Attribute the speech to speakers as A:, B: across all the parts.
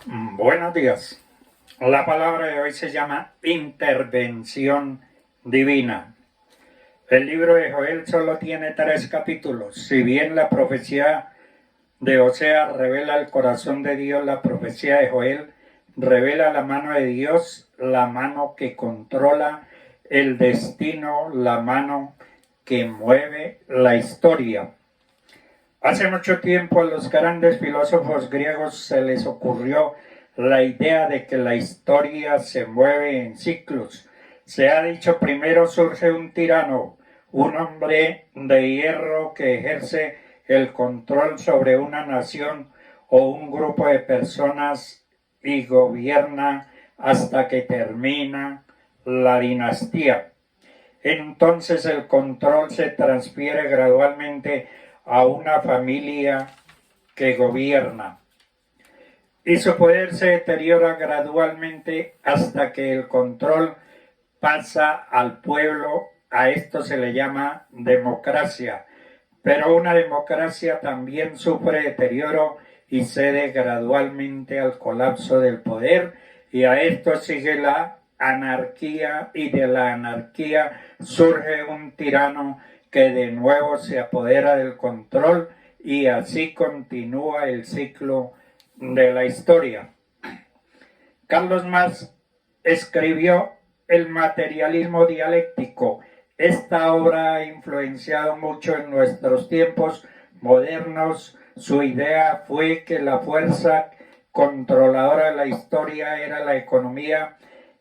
A: Buenos días. La palabra de hoy se llama intervención divina. El libro de Joel solo tiene 3 capítulos. Si bien la profecía de Oseas revela el corazón de Dios, la profecía de Joel revela la mano de Dios, la mano que controla el destino, la mano que mueve la historia. Hace mucho tiempo a los grandes filósofos griegos se les ocurrió la idea de que la historia se mueve en ciclos. Se ha dicho: primero surge un tirano, un hombre de hierro que ejerce el control sobre una nación o un grupo de personas y gobierna hasta que termina la dinastía. Entonces el control se transfiere gradualmente a una familia que gobierna y su poder se deteriora gradualmente hasta que el control pasa al pueblo. A esto se le llama democracia, pero una democracia también sufre deterioro y cede gradualmente al colapso del poder, y a esto sigue la anarquía, y de la anarquía surge un tirano que de nuevo se apodera del control, y así continúa el ciclo de la historia. Carlos Marx escribió El materialismo dialéctico. Esta obra ha influenciado mucho en nuestros tiempos modernos. Su idea fue que la fuerza controladora de la historia era la economía,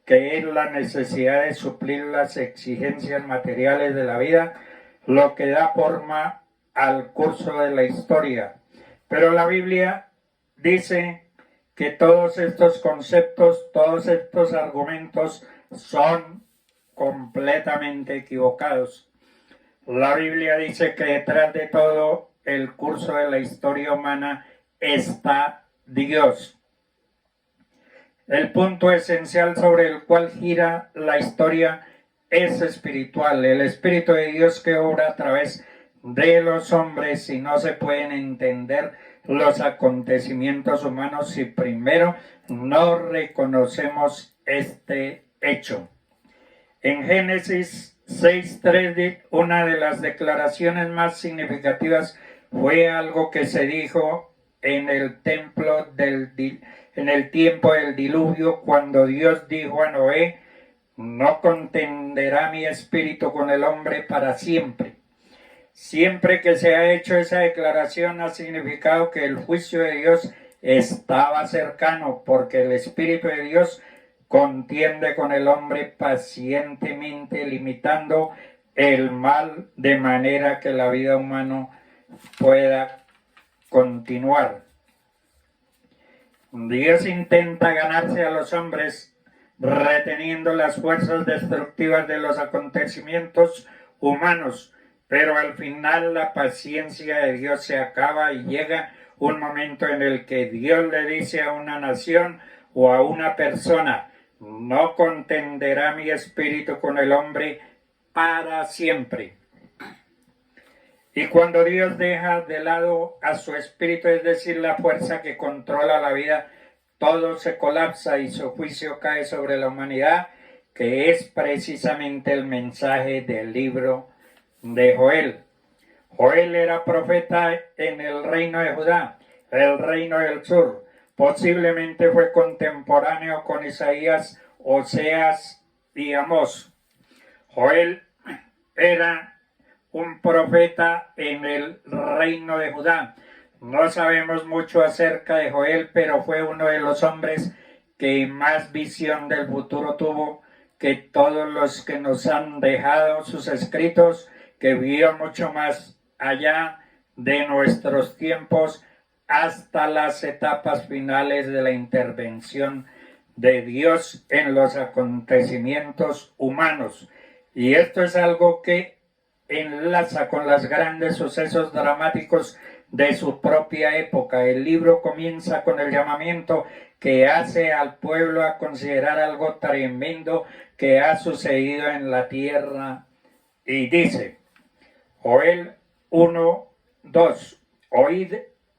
A: que es la necesidad de suplir las exigencias materiales de la vida, lo que da forma al curso de la historia. Pero la Biblia dice que todos estos conceptos, todos estos argumentos son completamente equivocados. La Biblia dice que detrás de todo el curso de la historia humana está Dios. El punto esencial sobre el cual gira la historia es espiritual, el Espíritu de Dios que obra a través de los hombres, y no se pueden entender los acontecimientos humanos si primero no reconocemos este hecho. En Génesis 6:3, una de las declaraciones más significativas fue algo que se dijo en el templo en el tiempo del diluvio, cuando Dios dijo a Noé: no contenderá mi espíritu con el hombre para siempre. Siempre que se ha hecho esa declaración ha significado que el juicio de Dios estaba cercano, porque el Espíritu de Dios contiende con el hombre pacientemente, limitando el mal de manera que la vida humana pueda continuar. Dios intenta ganarse a los hombres reteniendo las fuerzas destructivas de los acontecimientos humanos, pero al final la paciencia de Dios se acaba y llega un momento en el que Dios le dice a una nación o a una persona: no contenderá mi espíritu con el hombre para siempre. Y cuando Dios deja de lado a su espíritu, es decir, la fuerza que controla la vida, todo se colapsa y su juicio cae sobre la humanidad, que es precisamente el mensaje del libro de Joel. Joel era profeta en el reino de Judá, el reino del sur. Posiblemente fue contemporáneo con Isaías, Oseas y Amós. Joel era un profeta en el reino de Judá. No sabemos mucho acerca de Joel, pero fue uno de los hombres que más visión del futuro tuvo que todos los que nos han dejado sus escritos, que vio mucho más allá de nuestros tiempos hasta las etapas finales de la intervención de Dios en los acontecimientos humanos. Y esto es algo que enlaza con los grandes sucesos dramáticos de su propia época. El libro comienza con el llamamiento que hace al pueblo a considerar algo tremendo que ha sucedido en la tierra, y dice, Joel 1:2: oíd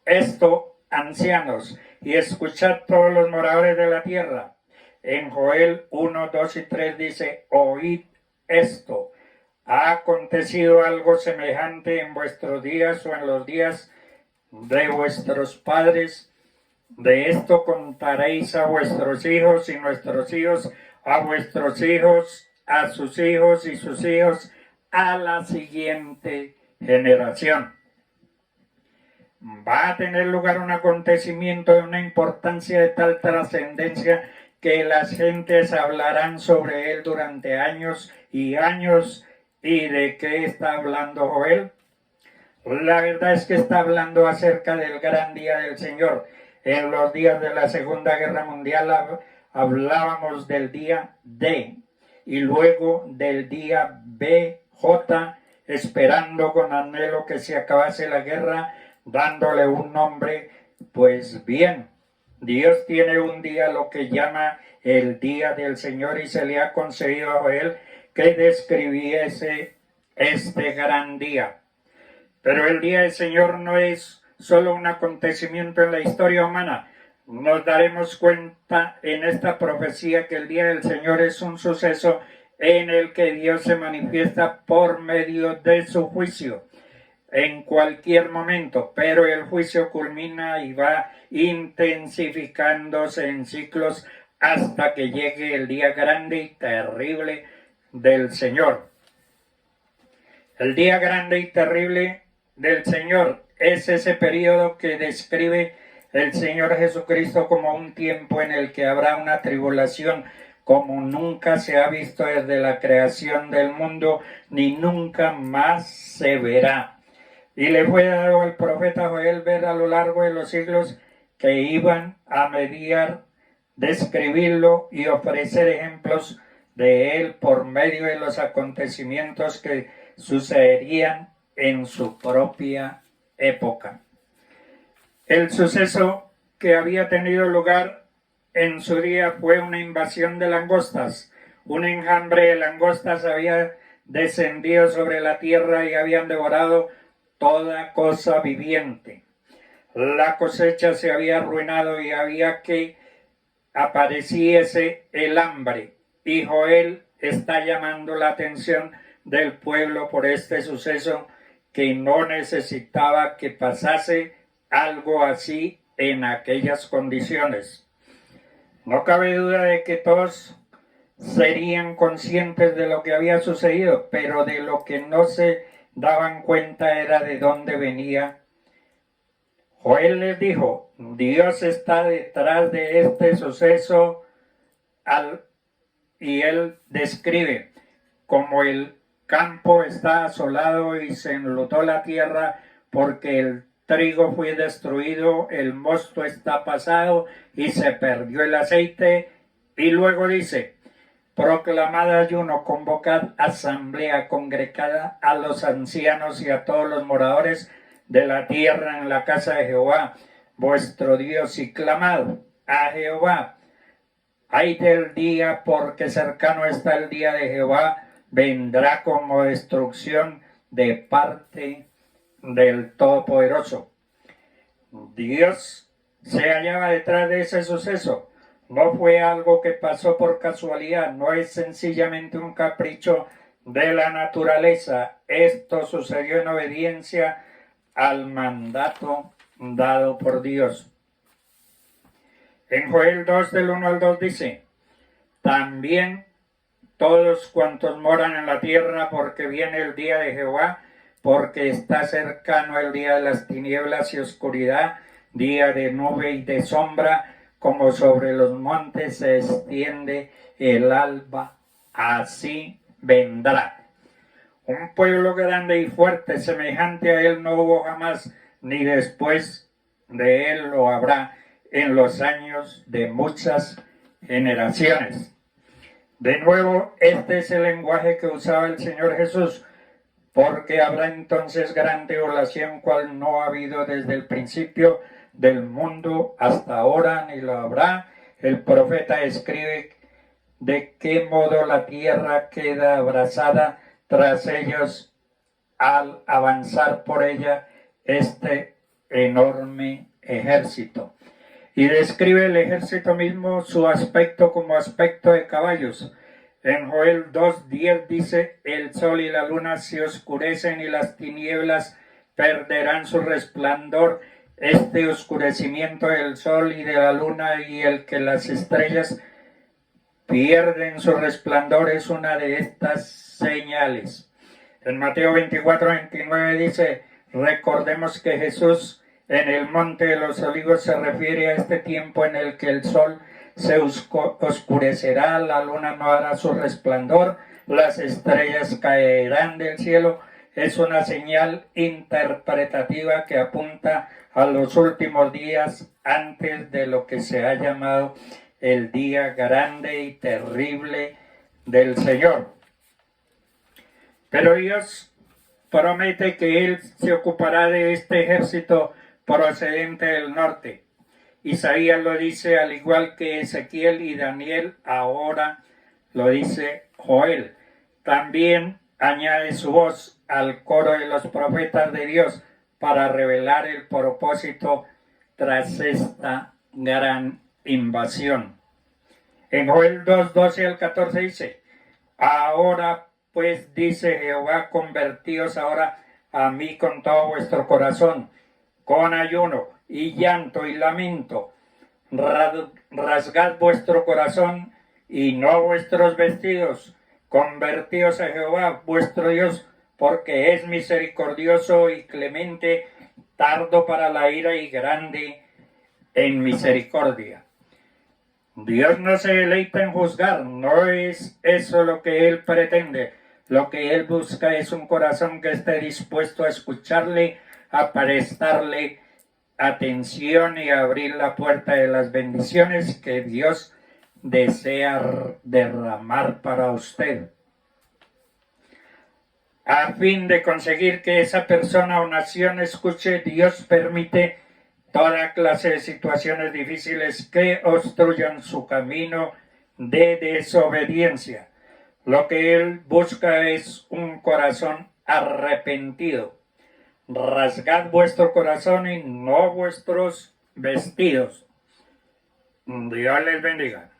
A: esto, ancianos, y escuchad todos los moradores de la tierra. En Joel 1, 2 y 3 dice, oíd esto. ¿Ha acontecido algo semejante en vuestros días o en los días de vuestros padres? De esto contaréis a vuestros hijos y nuestros hijos, a vuestros hijos, a sus hijos y sus hijos, a la siguiente generación. Va a tener lugar un acontecimiento de una importancia de tal trascendencia que las gentes hablarán sobre él durante años y años. ¿Y de qué está hablando Joel? La verdad es que está hablando acerca del gran día del Señor. En los días de la Segunda Guerra Mundial hablábamos del día D y luego del día BJ, esperando con anhelo que se acabase la guerra, dándole un nombre. Pues bien, Dios tiene un día, lo que llama el día del Señor, y se le ha concedido a Joel que describiese este gran día. Pero el día del Señor no es solo un acontecimiento en la historia humana. Nos daremos cuenta en esta profecía que el día del Señor es un suceso en el que Dios se manifiesta por medio de su juicio en cualquier momento, pero el juicio culmina y va intensificándose en ciclos hasta que llegue el día grande y terrible del Señor. El día grande y terrible del Señor es ese periodo que describe el Señor Jesucristo como un tiempo en el que habrá una tribulación como nunca se ha visto desde la creación del mundo, ni nunca más se verá. Y le fue dado al profeta Joel ver a lo largo de los siglos que iban a mediar, describirlo y ofrecer ejemplos de él por medio de los acontecimientos que sucederían en su propia época. El suceso que había tenido lugar en su día fue una invasión de langostas. Un enjambre de langostas había descendido sobre la tierra y habían devorado toda cosa viviente. La cosecha se había arruinado y había que apareciese el hambre. Y Joel está llamando la atención del pueblo por este suceso, que no necesitaba que pasase algo así en aquellas condiciones. No cabe duda de que todos serían conscientes de lo que había sucedido, pero de lo que no se daban cuenta era de dónde venía. Joel les dijo, Dios está detrás de este suceso, y él describe como el campo está asolado y se enlutó la tierra porque el trigo fue destruido, el mosto está pasado y se perdió el aceite. Y luego dice, proclamad ayuno, convocad asamblea, congregada a los ancianos y a todos los moradores de la tierra en la casa de Jehová, vuestro Dios, y clamad a Jehová. Ay del día, porque cercano está el día de Jehová, vendrá como destrucción de parte del Todopoderoso. Dios se hallaba detrás de ese suceso. No fue algo que pasó por casualidad, no es sencillamente un capricho de la naturaleza. Esto sucedió en obediencia al mandato dado por Dios. En Joel 2, del 1 al 2 dice, también todos cuantos moran en la tierra, porque viene el día de Jehová, porque está cercano el día de las tinieblas y oscuridad, día de nube y de sombra, como sobre los montes se extiende el alba, así vendrá. Un pueblo grande y fuerte, semejante a él, no hubo jamás, ni después de él lo habrá en los años de muchas generaciones. De nuevo, este es el lenguaje que usaba el Señor Jesús, porque habrá entonces gran tribulación, cual no ha habido desde el principio del mundo hasta ahora, ni lo habrá. El profeta escribe de qué modo la tierra queda abrasada tras ellos al avanzar por ella este enorme ejército. Y describe el ejército mismo su aspecto como aspecto de caballos. En Joel 2:10 dice, el sol y la luna se oscurecen y las tinieblas perderán su resplandor. Este oscurecimiento del sol y de la luna y el que las estrellas pierden su resplandor es una de estas señales. En Mateo 24:29 dice, recordemos que Jesús en el Monte de los Olivos se refiere a este tiempo en el que el sol se oscurecerá, la luna no hará su resplandor, las estrellas caerán del cielo. Es una señal interpretativa que apunta a los últimos días antes de lo que se ha llamado el día grande y terrible del Señor. Pero Dios promete que Él se ocupará de este ejército procedente del norte. Isaías lo dice al igual que Ezequiel y Daniel, ahora lo dice Joel. También añade su voz al coro de los profetas de Dios para revelar el propósito tras esta gran invasión. En Joel 2:12 al 14 dice, ahora pues dice Jehová, convertíos ahora a mí con todo vuestro corazón, con ayuno y llanto y lamento, rasgad vuestro corazón y no vuestros vestidos, convertíos a Jehová vuestro Dios, porque es misericordioso y clemente, tardo para la ira y grande en misericordia. Dios no se deleita en juzgar, no es eso lo que Él pretende. Lo que Él busca es un corazón que esté dispuesto a escucharle, a prestarle atención y a abrir la puerta de las bendiciones que Dios desea derramar para usted. A fin de conseguir que esa persona o nación escuche, Dios permite toda clase de situaciones difíciles que obstruyan su camino de desobediencia. Lo que Él busca es un corazón arrepentido. Rasgad vuestro corazón y no vuestros vestidos. Dios les bendiga.